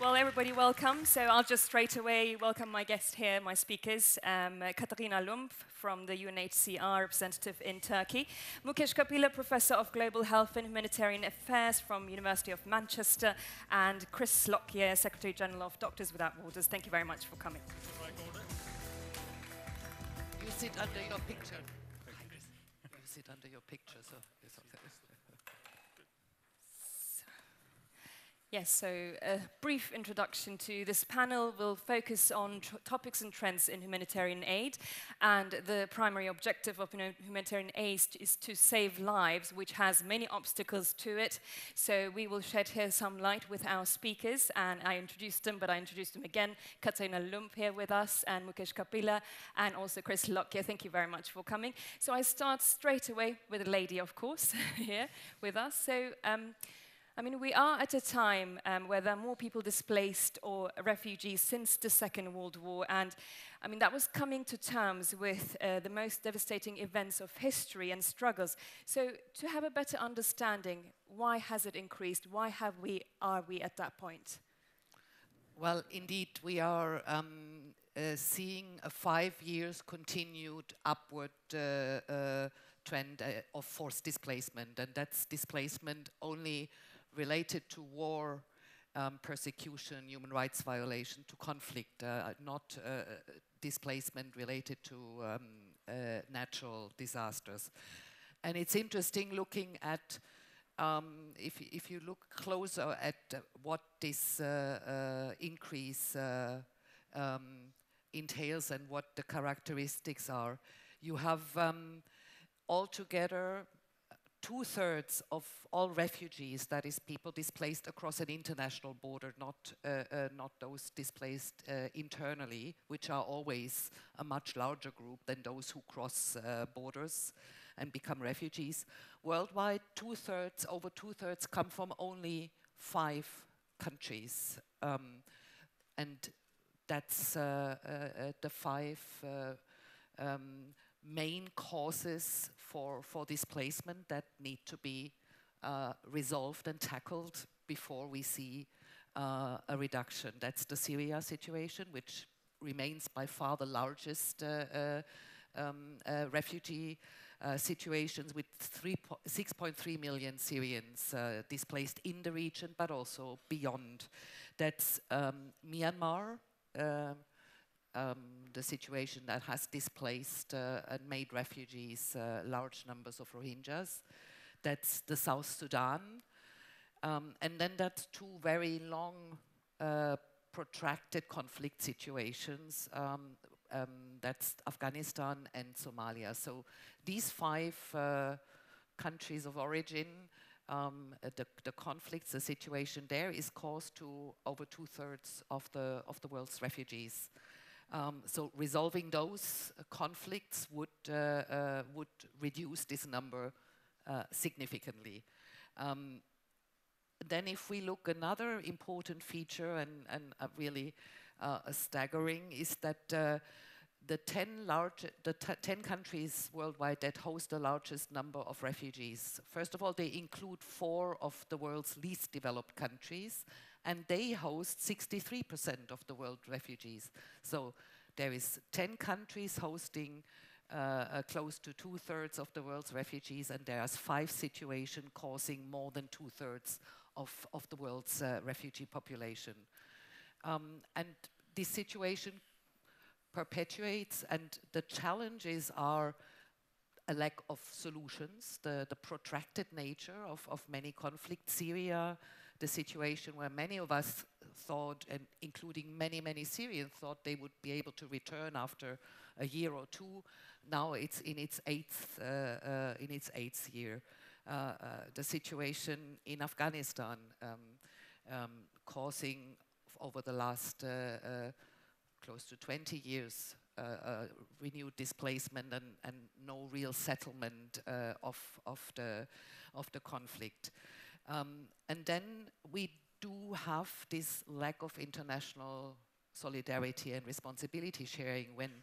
Well, everybody, welcome. So I'll just straight away welcome my guest here, my speakers. Katarina Lump from the UNHCR representative in Turkey. Mukesh Kapila, Professor of Global Health and Humanitarian Affairs from University of Manchester. And Chris Lockyer, Secretary General of Doctors Without Borders. Thank you very much for coming. You sit under your picture. You sit under your picture, so it's okay. Yes, so a brief introduction to this panel will focus on topics and trends in humanitarian aid. And the primary objective of humanitarian aid is to save lives, which has many obstacles to it. So we will shed here some light with our speakers. And I introduced them, but I introduced them again. Katarina Lump here with us, and Mukesh Kapila, and also Chris Lockyer. Thank you very much for coming. So I start straight away with a lady, of course, here with us. So, I mean, we are at a time where there are more people displaced or refugees since the Second World War, and I mean, that was coming to terms with the most devastating events of history and struggles. So to have a better understanding, why has it increased? Why are we at that point? Well, indeed, we are seeing a 5 years continued upward trend of forced displacement, and that's displacement only related to war, persecution, human rights violation, to conflict, not displacement related to natural disasters. And it's interesting looking at, if you look closer at what this increase entails and what the characteristics are, you have altogether 2/3 of all refugees, that is people displaced across an international border, not those displaced internally, which are always a much larger group than those who cross borders and become refugees. Worldwide, over 2/3 come from only 5 countries. And that's the 5 main causes for displacement that need to be resolved and tackled before we see a reduction. That's the Syria situation, which remains by far the largest refugee situations, with 6.3 million Syrians displaced in the region, but also beyond. That's Myanmar, the situation that has displaced and made refugees large numbers of Rohingyas. That's the South Sudan. And then that's 2 very long, protracted conflict situations. That's Afghanistan and Somalia. So these 5 countries of origin, the conflicts, the situation there is caused to over 2/3 of the world's refugees. So resolving those conflicts would reduce this number significantly. Then if we look, another important feature and really staggering is that the 10 countries worldwide that host the largest number of refugees, first of all, they include 4 of the world's least developed countries, and they host 63% of the world refugees. So there is 10 countries hosting close to 2/3 of the world's refugees, and there's 5 situations causing more than 2/3 of the world's refugee population. And this situation perpetuates, and the challenges are a lack of solutions, the protracted nature of many conflicts. Syria, the situation where many of us thought, and including many Syrians, thought they would be able to return after a year or 2. Now it's in its 8th year. The situation in Afghanistan, causing over the last close to 20 years renewed displacement and no real settlement of the conflict. And then we do have this lack of international solidarity and responsibility sharing when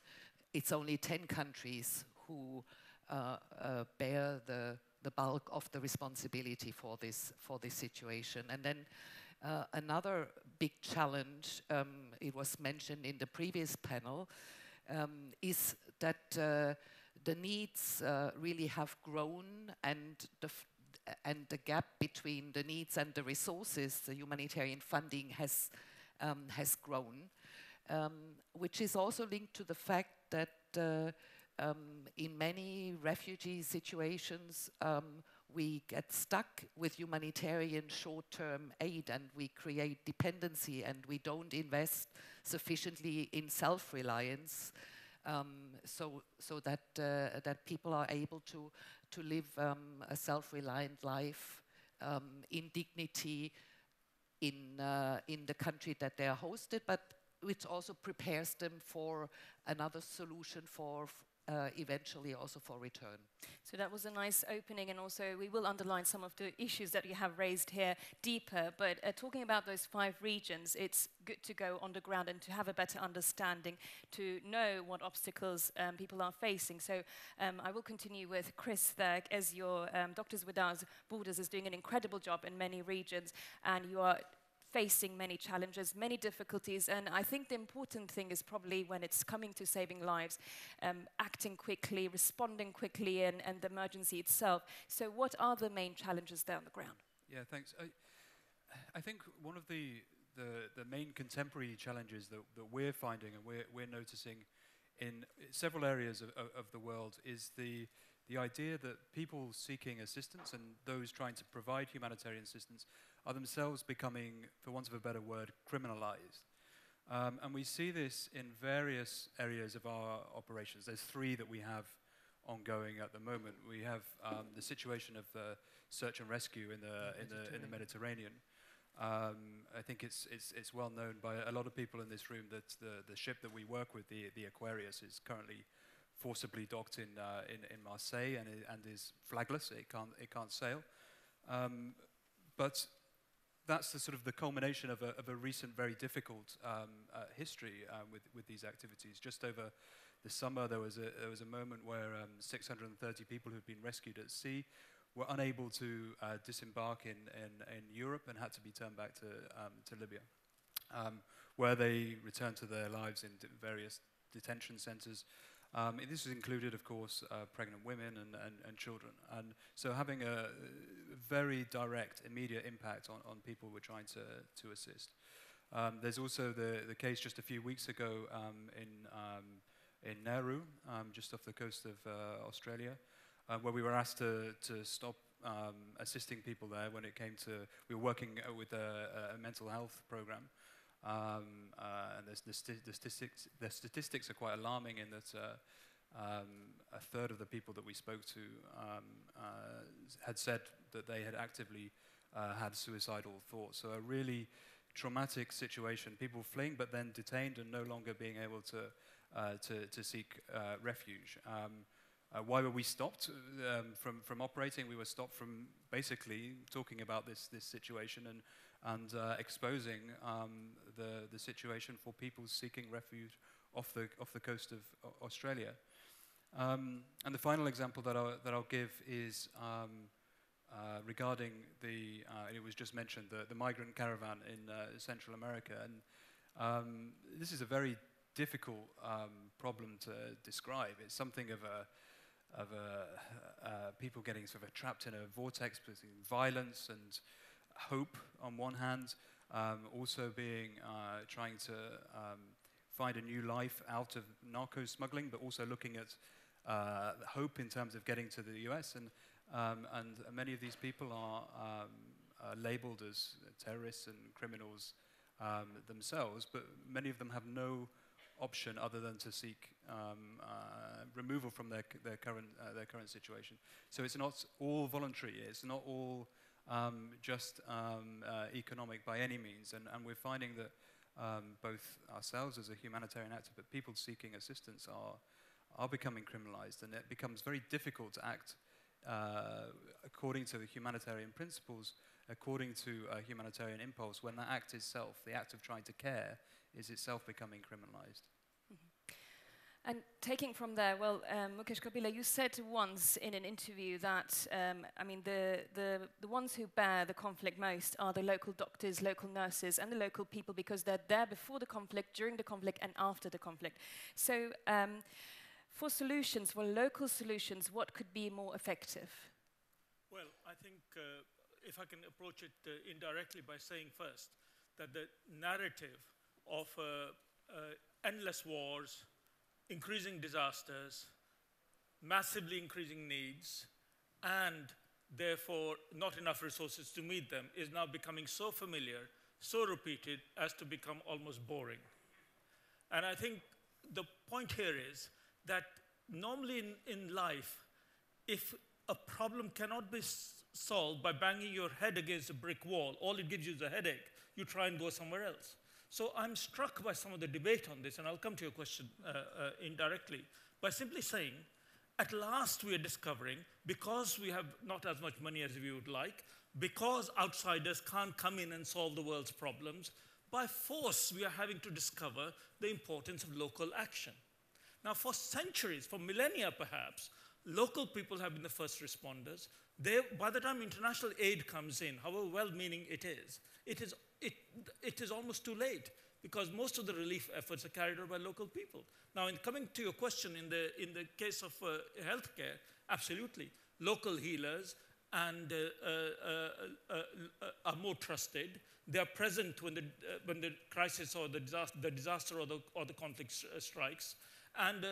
it's only 10 countries who bear the bulk of the responsibility for this situation. And then Another big challenge, it was mentioned in the previous panel, is that the needs really have grown, and the gap between the needs and the resources, the humanitarian funding has grown, which is also linked to the fact that in many refugee situations, we get stuck with humanitarian short-term aid, and we create dependency, and we don't invest sufficiently in self-reliance, so that people are able to live a self-reliant life in dignity in the country that they are hosted, but which also prepares them for another solution for eventually also for return. So that was a nice opening, and also we will underline some of the issues that you have raised here deeper, but talking about those 5 regions, it's good to go on the ground and to have a better understanding, to know what obstacles people are facing. So I will continue with Chris there, as your Doctors Without Borders is doing an incredible job in many regions, and you are facing many challenges, many difficulties, and I think the important thing is probably when it's coming to saving lives, acting quickly, responding quickly, and the emergency itself. So what are the main challenges there on the ground? Yeah, thanks. I think one of the main contemporary challenges that we're finding and we're noticing in several areas of the world is the idea that people seeking assistance and those trying to provide humanitarian assistance are themselves becoming, for want of a better word, criminalized. And we see this in various areas of our operations. There's 3 that we have ongoing at the moment. We have the situation of the search and rescue in the Mediterranean. I think it's well known by a lot of people in this room that the ship that we work with, the Aquarius, is currently forcibly docked in Marseille and is flagless. It can't sail. But that's the sort of the culmination of a recent, very difficult history with these activities. Just over the summer, there was a moment where 630 people who'd been rescued at sea were unable to disembark in Europe and had to be turned back to Libya, where they returned to their lives in various detention centres. This has included, of course, pregnant women and children. And so having a very direct, immediate impact on people we're trying to assist. There's also the case just a few weeks ago in Nauru, just off the coast of Australia, where we were asked to stop assisting people there when it came to, we were working with a mental health program. And the statistics are quite alarming in that a third of the people that we spoke to had said that they had actively had suicidal thoughts. So a really traumatic situation, people fleeing but then detained and no longer being able to seek refuge. Why were we stopped from operating? We were stopped from basically talking about this situation and exposing the situation for people seeking refuge off the coast of Australia. And the final example that I'll give is regarding it was just mentioned, the migrant caravan in Central America. And this is a very difficult problem to describe. It's something of people getting sort of trapped in a vortex between violence and hope on one hand, also trying to find a new life out of narco smuggling, but also looking at hope in terms of getting to the US. And many of these people are labeled as terrorists and criminals themselves, but many of them have no option other than to seek removal from their current situation. So it's not all voluntary. It's not all just economic by any means. And we're finding that both ourselves as a humanitarian actor, but people seeking assistance are becoming criminalized, and it becomes very difficult to act according to the humanitarian principles, according to a humanitarian impulse, when that act itself, the act of trying to care, is itself becoming criminalized. And taking from there, well, Mukesh Kapila, you said once in an interview that, I mean, the ones who bear the conflict most are the local doctors, local nurses, and the local people because they're there before the conflict, during the conflict, and after the conflict. So, for solutions, for local solutions, what could be more effective? Well, I think if I can approach it indirectly by saying first that the narrative of endless wars, increasing disasters, massively increasing needs, and therefore not enough resources to meet them is now becoming so familiar, so repeated as to become almost boring. And I think the point here is that normally in life, if a problem cannot be solved by banging your head against a brick wall, all it gives you is a headache, you try and go somewhere else. So I'm struck by some of the debate on this, and I'll come to your question indirectly, by simply saying, at last we are discovering, because we have not as much money as we would like, because outsiders can't come in and solve the world's problems, by force we are having to discover the importance of local action. Now for centuries, for millennia perhaps, local people have been the first responders. By the time international aid comes in, however well-meaning it is almost too late because most of the relief efforts are carried out by local people. Now, in coming to your question, in the case of healthcare, absolutely, local healers and are more trusted. They are present when the crisis or the disaster or the conflict strikes. And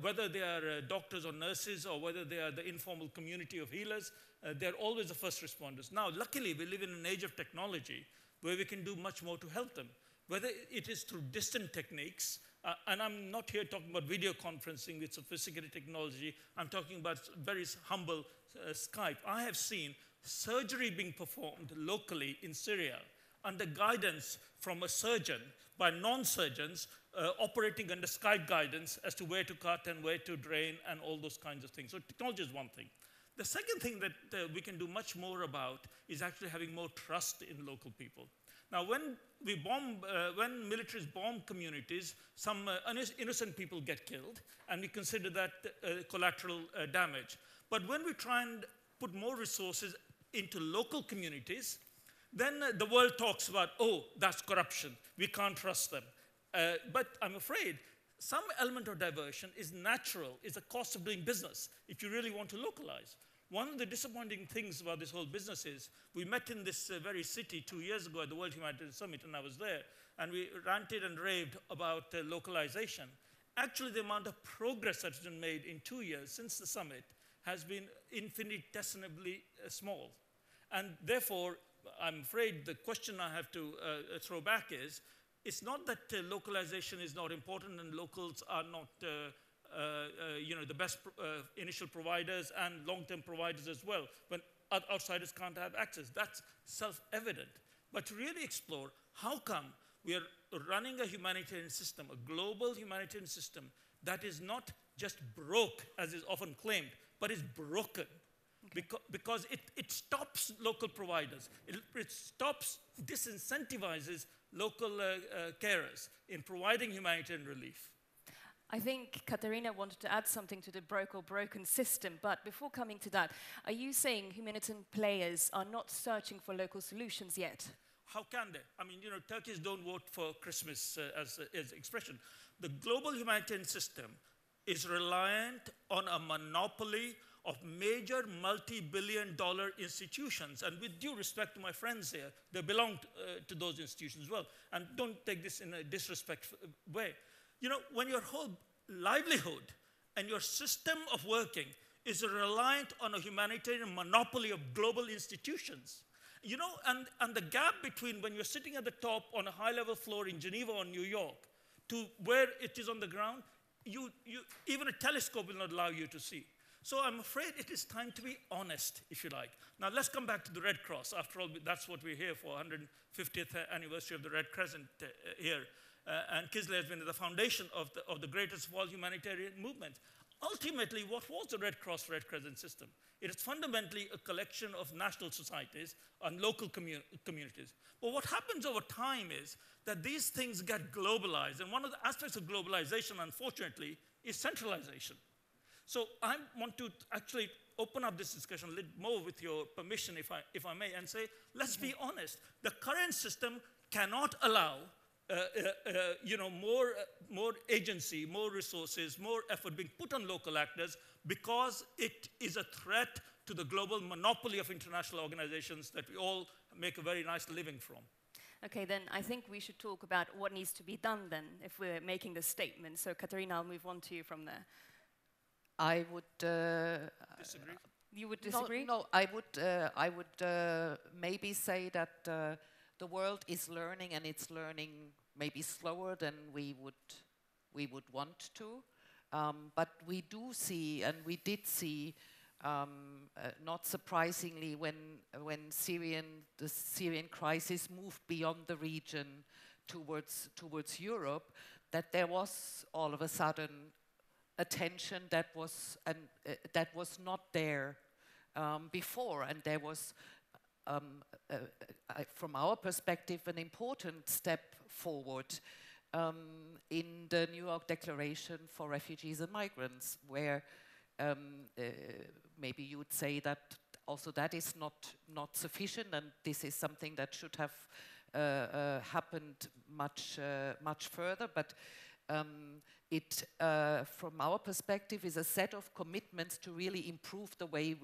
whether they are doctors or nurses or whether they are the informal community of healers, they're always the first responders. Now, luckily, we live in an age of technology where we can do much more to help them. Whether it is through distant techniques, and I'm not here talking about video conferencing with sophisticated technology, I'm talking about very humble Skype. I have seen surgery being performed locally in Syria under guidance from a surgeon by non-surgeons operating under Skype guidance as to where to cut and where to drain and all those kinds of things. So technology is one thing. The second thing that we can do much more about is actually having more trust in local people. Now, when militaries bomb communities, some innocent people get killed, and we consider that collateral damage. But when we try and put more resources into local communities, then the world talks about, oh, that's corruption. We can't trust them. But I'm afraid some element of diversion is natural, is a cost of doing business if you really want to localize. One of the disappointing things about this whole business is we met in this very city 2 years ago at the World Humanitarian Summit, and I was there, and we ranted and raved about localization. Actually, the amount of progress that's been made in 2 years since the summit has been infinitesimally small. And therefore, I'm afraid the question I have to throw back is, it's not that localization is not important and locals are not the best initial providers and long-term providers as well, when outsiders can't have access. That's self-evident. But to really explore how come we are running a humanitarian system, a global humanitarian system, that is not just broke, as is often claimed, but is broken. Okay. Because it stops local providers. It stops, disincentivizes local carers in providing humanitarian relief. I think Katerina wanted to add something to the broke or broken system, but before coming to that, are you saying humanitarian players are not searching for local solutions yet? How can they? I mean, Turkeys don't vote for Christmas as expression. The global humanitarian system is reliant on a monopoly of major multi-billion-dollar institutions. And with due respect to my friends here, they belong to those institutions as well. And don't take this in a disrespectful way. When your whole livelihood and your system of working is reliant on a humanitarian monopoly of global institutions, and the gap between when you're sitting at the top on a high-level floor in Geneva or New York to where it is on the ground, even a telescope will not allow you to see. So I'm afraid it is time to be honest, if you like. Now let's come back to the Red Cross. After all, that's what we're here for, 150th anniversary of the Red Crescent here. And Kızılay has been at the foundation of the greatest of all humanitarian movements. Ultimately, what was the Red Cross Red Crescent system? It is fundamentally a collection of national societies and local communities. But what happens over time is that these things get globalized. And one of the aspects of globalization, unfortunately, is centralization. So I want to actually open up this discussion a little more with your permission, if I may, and say, let's be honest. The current system cannot allow more agency, more resources, more effort being put on local actors because it is a threat to the global monopoly of international organizations that we all make a very nice living from. Okay, then I think we should talk about what needs to be done then, if we're making this statement. So, Katarina, I'll move on to you from there. I would disagree. You would disagree? No, I would maybe say that the world is learning, and it's learning maybe slower than we would want to. But we do see, and we did see, not surprisingly, when the Syrian crisis moved beyond the region towards Europe, that there was all of a sudden a tension that was not there before, and there was, from our perspective, an important step forward in the New York Declaration for Refugees and Migrants, where maybe you would say that also that is not sufficient, and this is something that should have happened much further. But it, from our perspective, is a set of commitments to really improve the way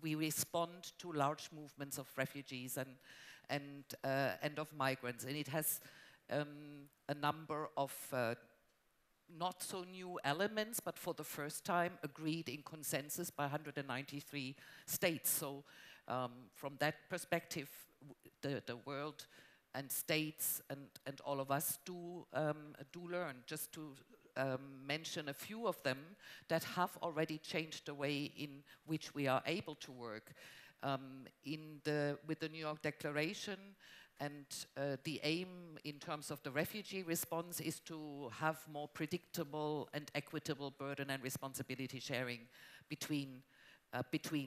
we respond to large movements of refugees and of migrants, and it has a number of not so new elements, but for the first time agreed in consensus by 193 states. So from that perspective, the world and states and all of us do learn. Just to mention a few of them that have already changed the way in which we are able to work. With the New York Declaration, and the aim in terms of the refugee response is to have more predictable and equitable burden and responsibility sharing between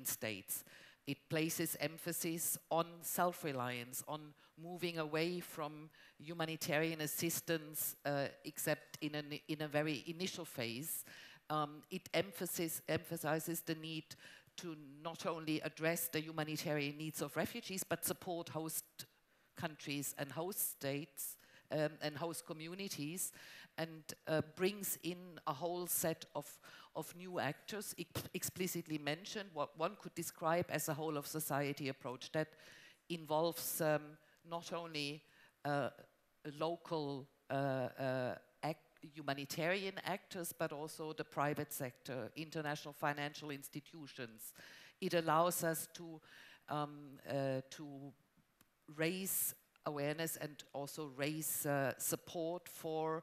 states. It places emphasis on self-reliance, on moving away from humanitarian assistance, except in a very initial phase. It emphasizes the need to not only address the humanitarian needs of refugees, but support host countries and host states and host communities, and brings in a whole set of new actors, explicitly mentioned, what one could describe as a whole of society approach that involves not only local humanitarian actors, but also the private sector, international financial institutions. It allows us to raise awareness and also raise support for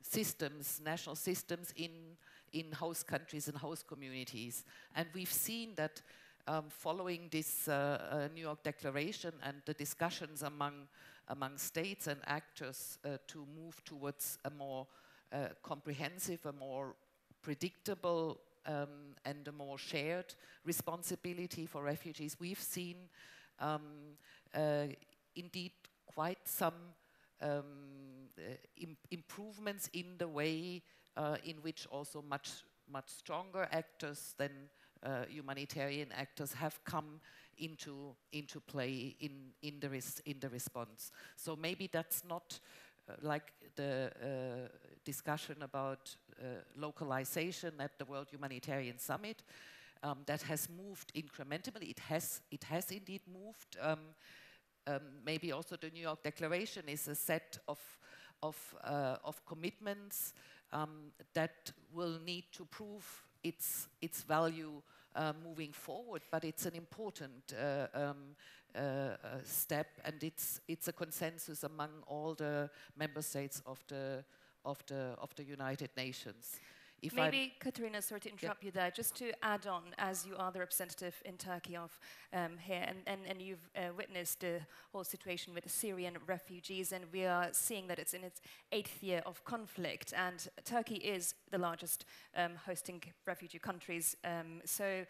systems, national systems in host countries and host communities. And we've seen that following this New York Declaration and the discussions among states and actors to move towards a more comprehensive, a more predictable and a more shared responsibility for refugees, we've seen indeed quite some improvements in the way in which also much stronger actors than humanitarian actors have come into play in the response. So maybe that's not like the discussion about localization at the World Humanitarian Summit. That has moved incrementally. It has indeed moved. Maybe also the New York Declaration is a set of commitments that will need to prove its value moving forward. But it's an important step, and it's a consensus among all the member states of the United Nations. Maybe, Katarina, sorry to interrupt you there, just to add on, as you are the representative in Turkey of here, and you've witnessed the whole situation with the Syrian refugees, and we are seeing that it's in its 8th year of conflict, and Turkey is the largest hosting refugee countries. So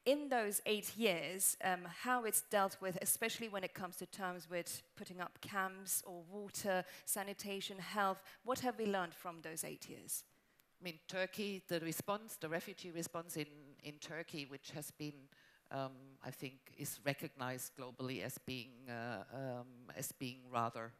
in those 8 years, how it's dealt with, especially when it comes to terms with putting up camps or water, sanitation, health, what have we learned from those 8 years? I mean, Turkey, the response, the refugee response in Turkey, which has been, I think, is recognized globally as being rather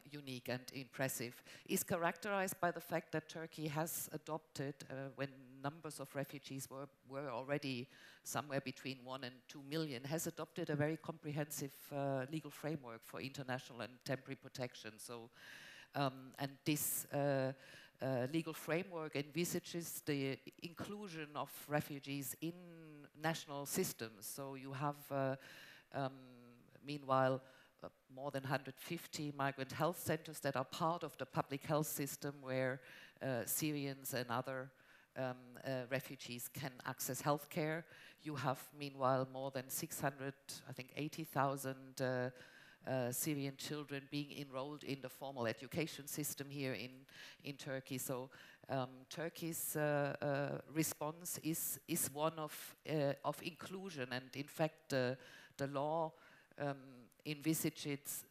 unique and impressive, is characterized by the fact that Turkey has adopted, when numbers of refugees were already somewhere between 1 and 2 million, has adopted a very comprehensive legal framework for international and temporary protection. So, and this legal framework envisages the inclusion of refugees in national systems. So you have, meanwhile, more than 150 migrant health centers that are part of the public health system where Syrians and other refugees can access healthcare. You have, meanwhile, more than 600, I think 80,000 Syrian children being enrolled in the formal education system here in Turkey. So Turkey's response is one of inclusion, and in fact the law envisages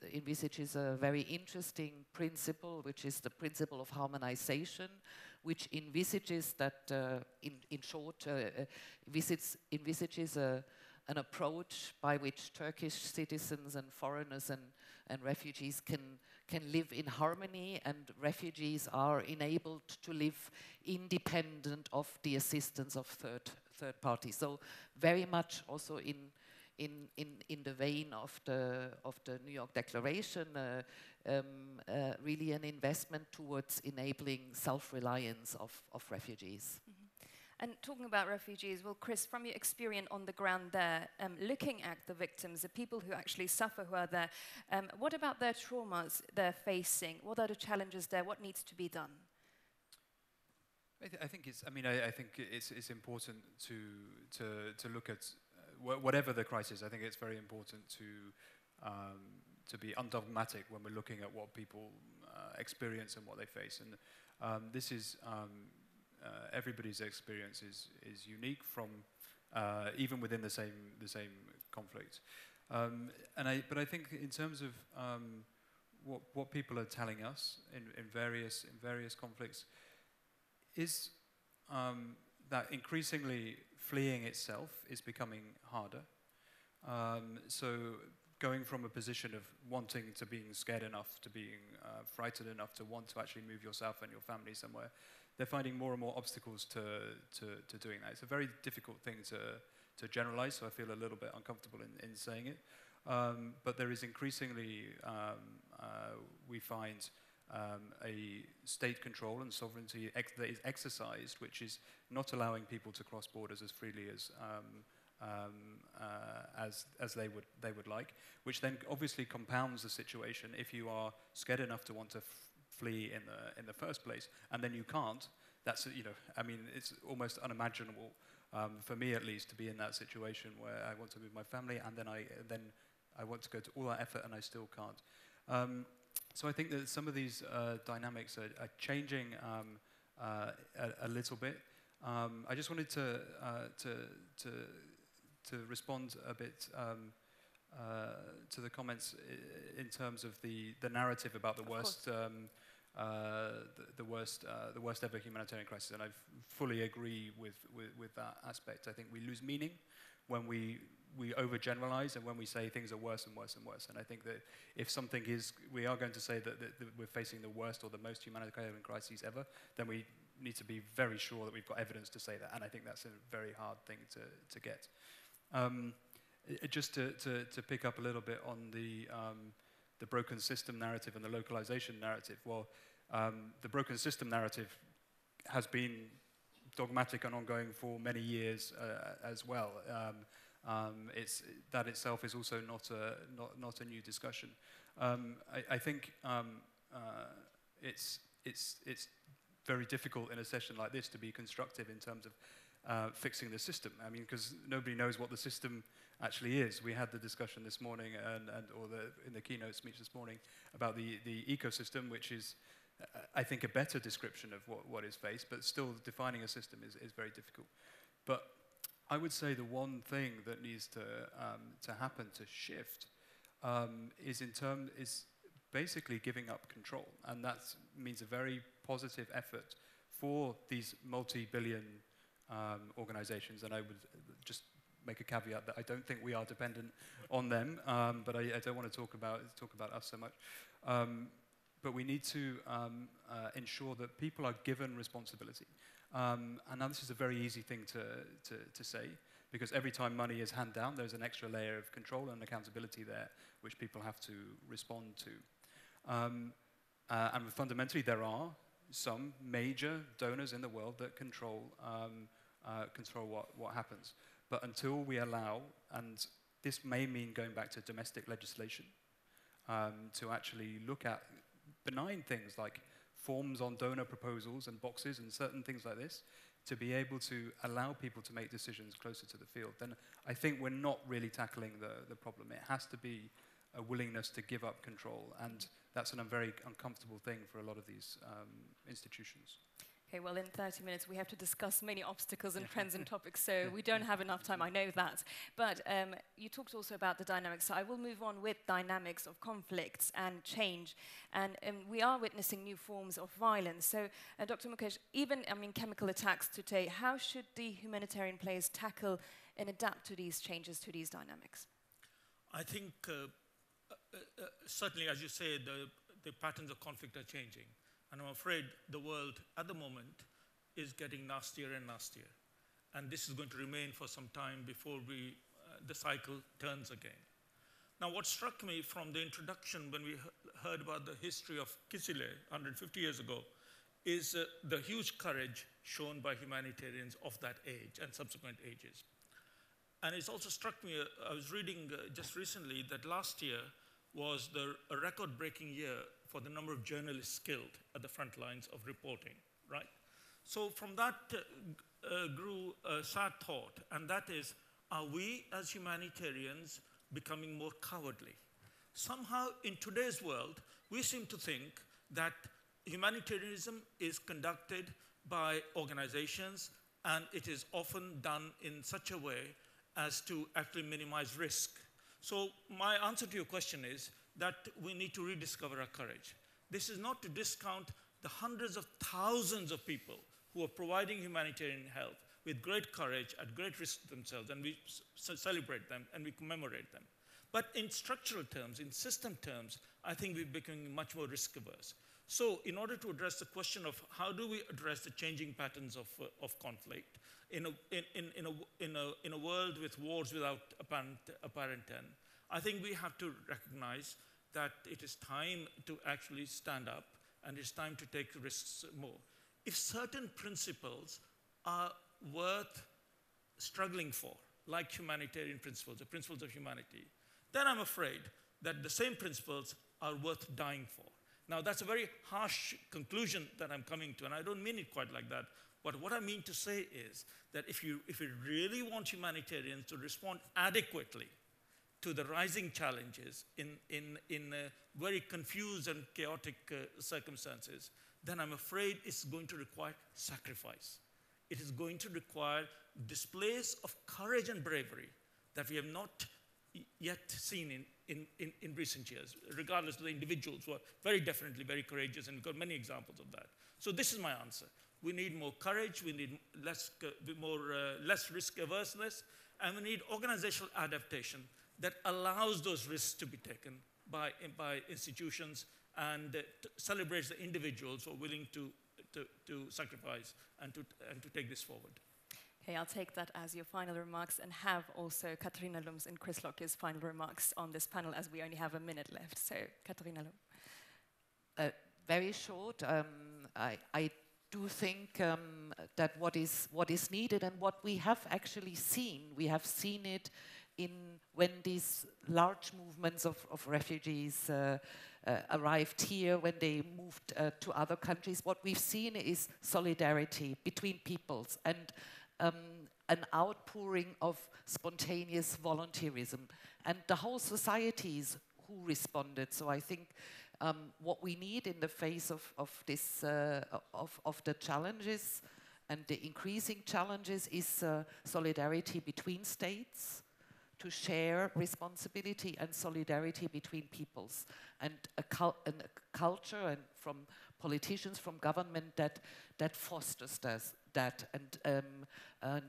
a very interesting principle, which is the principle of harmonization, which envisages that, in short, envisages an approach by which Turkish citizens and foreigners and refugees can live in harmony, and refugees are enabled to live independent of the assistance of third parties. So very much also in the vein of the New York Declaration, really an investment towards enabling self-reliance of refugees. Mm-hmm. And talking about refugees, well, Chris, from your experience on the ground there, looking at the victims, the people who actually suffer who are there, what about their traumas they're facing? What are the challenges there? What needs to be done? I think it's. I mean, I think it's important to look at whatever the crisis. I think it's very important to be undogmatic when we're looking at what people experience and what they face. And this is. Everybody's experience is unique from even within the same conflict, but I think in terms of what people are telling us in various conflicts is that increasingly fleeing itself is becoming harder. So going from a position of wanting to being scared enough to being frightened enough to want to actually move yourself and your family somewhere, they're finding more and more obstacles to doing that. It's a very difficult thing to generalize, so I feel a little bit uncomfortable in saying it. But there is increasingly, we find, a state control and sovereignty that is exercised, which is not allowing people to cross borders as freely as they would like, which then obviously compounds the situation. If you are scared enough to want to flee in the first place, and then you can't, that's, I mean, it's almost unimaginable, for me at least, to be in that situation where I want to move my family, and then I want to go to all that effort and I still can't. So I think that some of these dynamics are changing a little bit. I just wanted to respond a bit to the comments in terms of the narrative about the worst. The worst ever humanitarian crisis, and I fully agree with that aspect. I think we lose meaning when we overgeneralize and when we say things are worse and worse and worse. And I think that if something is, we are going to say that we're facing the worst or the most humanitarian crises ever, then we need to be very sure that we've got evidence to say that. And I think that's a very hard thing to get. Just to pick up a little bit on the broken system narrative and the localization narrative. Well, the broken system narrative has been dogmatic and ongoing for many years as well. That itself is also not a new discussion. I think it's very difficult in a session like this to be constructive in terms of fixing the system. I mean, because nobody knows what the system actually is. We had the discussion this morning, in the keynote speech this morning, about the ecosystem, which is, I think, a better description of what is faced, but still defining a system is very difficult. But I would say the one thing that needs to happen to shift is basically giving up control, and that means a very positive effort for these multi-billion organizations, and I would just make a caveat that I don't think we are dependent on them, but I don't want to talk about us so much. But we need to ensure that people are given responsibility. And now this is a very easy thing to say, because every time money is handed down, there's an extra layer of control and accountability there, which people have to respond to. And fundamentally, there are some major donors in the world that control what happens. But until we allow, and this may mean going back to domestic legislation, to actually look at benign things like forms on donor proposals and boxes and certain things like this, to be able to allow people to make decisions closer to the field, then I think we're not really tackling the problem. It has to be a willingness to give up control, and that's a very uncomfortable thing for a lot of these institutions. Okay, well, in 30 minutes, we have to discuss many obstacles and trends and topics, so we don't have enough time, I know that. But you talked also about the dynamics, so I will move on with dynamics of conflicts and change. And we are witnessing new forms of violence. So, Dr. Mukesh, even, chemical attacks today, how should the humanitarian players tackle and adapt to these changes, to these dynamics? I think, certainly, as you say, the patterns of conflict are changing. And I'm afraid the world at the moment is getting nastier and nastier. And this is going to remain for some time before the cycle turns again. Now, what struck me from the introduction when we heard about the history of Kızılay 150 years ago is the huge courage shown by humanitarians of that age and subsequent ages. And it's also struck me, I was reading just recently that last year was a record-breaking year for the number of journalists killed at the front lines of reporting, right? So from that grew a sad thought, and that is, are we as humanitarians becoming more cowardly? Somehow in today's world, we seem to think that humanitarianism is conducted by organizations, and it is often done in such a way as to actually minimize risk. So my answer to your question is that we need to rediscover our courage. This is not to discount the hundreds of thousands of people who are providing humanitarian help with great courage, at great risk to themselves, and we celebrate them and we commemorate them. But in structural terms, in system terms, I think we're becoming much more risk averse. So in order to address the question of how do we address the changing patterns of conflict in a world with wars without apparent end, I think we have to recognize that it is time to actually stand up, and it's time to take risks more. If certain principles are worth struggling for, like humanitarian principles, the principles of humanity, then I'm afraid that the same principles are worth dying for. Now, that's a very harsh conclusion that I'm coming to, and I don't mean it quite like that. But what I mean to say is that if you really want humanitarians to respond adequately to the rising challenges in very confused and chaotic circumstances, then I'm afraid it's going to require sacrifice. It is going to require displays of courage and bravery that we have not yet seen in recent years, regardless of the individuals who are very definitely very courageous, and we've got many examples of that. So this is my answer. We need more courage, we need less risk averseness, and we need organizational adaptation that allows those risks to be taken by institutions and celebrates the individuals who are willing to sacrifice and to take this forward. Okay, I'll take that as your final remarks and have also Katarina Lums and Chris Locke's final remarks on this panel, as we only have a minute left. So, Katarina Lum. Very short. I do think that what is needed and what we have actually seen, we have seen it when these large movements of refugees arrived here, when they moved to other countries. What we've seen is solidarity between peoples and an outpouring of spontaneous volunteerism, and the whole societies who responded. So I think what we need in the face of the challenges and the increasing challenges is solidarity between states, to share responsibility and solidarity between peoples, and a culture and from politicians, from government that fosters that and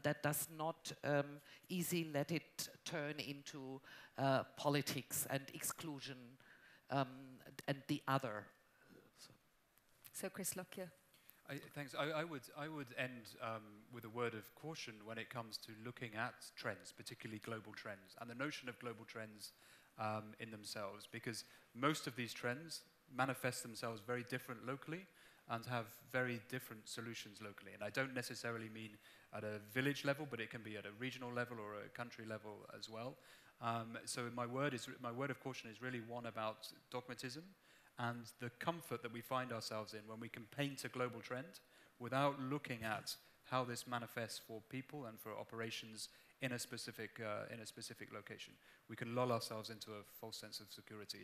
that does not easily let it turn into politics and exclusion and the other. So Chris Lockyer. Thanks. I would end with a word of caution when it comes to looking at trends, particularly global trends, and the notion of global trends in themselves, because most of these trends manifest themselves very different locally and have very different solutions locally. And I don't necessarily mean at a village level, but it can be at a regional level or a country level as well. So my word of caution is really one about dogmatism and the comfort that we find ourselves in when we can paint a global trend without looking at how this manifests for people and for operations in a specific location. We can lull ourselves into a false sense of security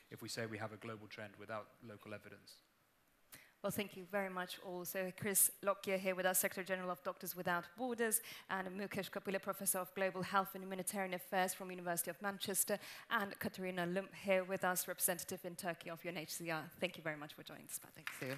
if we say we have a global trend without local evidence. Well, thank you very much also. Chris Lockyer here with us, Secretary General of Doctors Without Borders, and Mukesh Kapila, Professor of Global Health and Humanitarian Affairs from University of Manchester, and Katerina Lump here with us, representative in Turkey of UNHCR. Thank you very much for joining us. Thank you.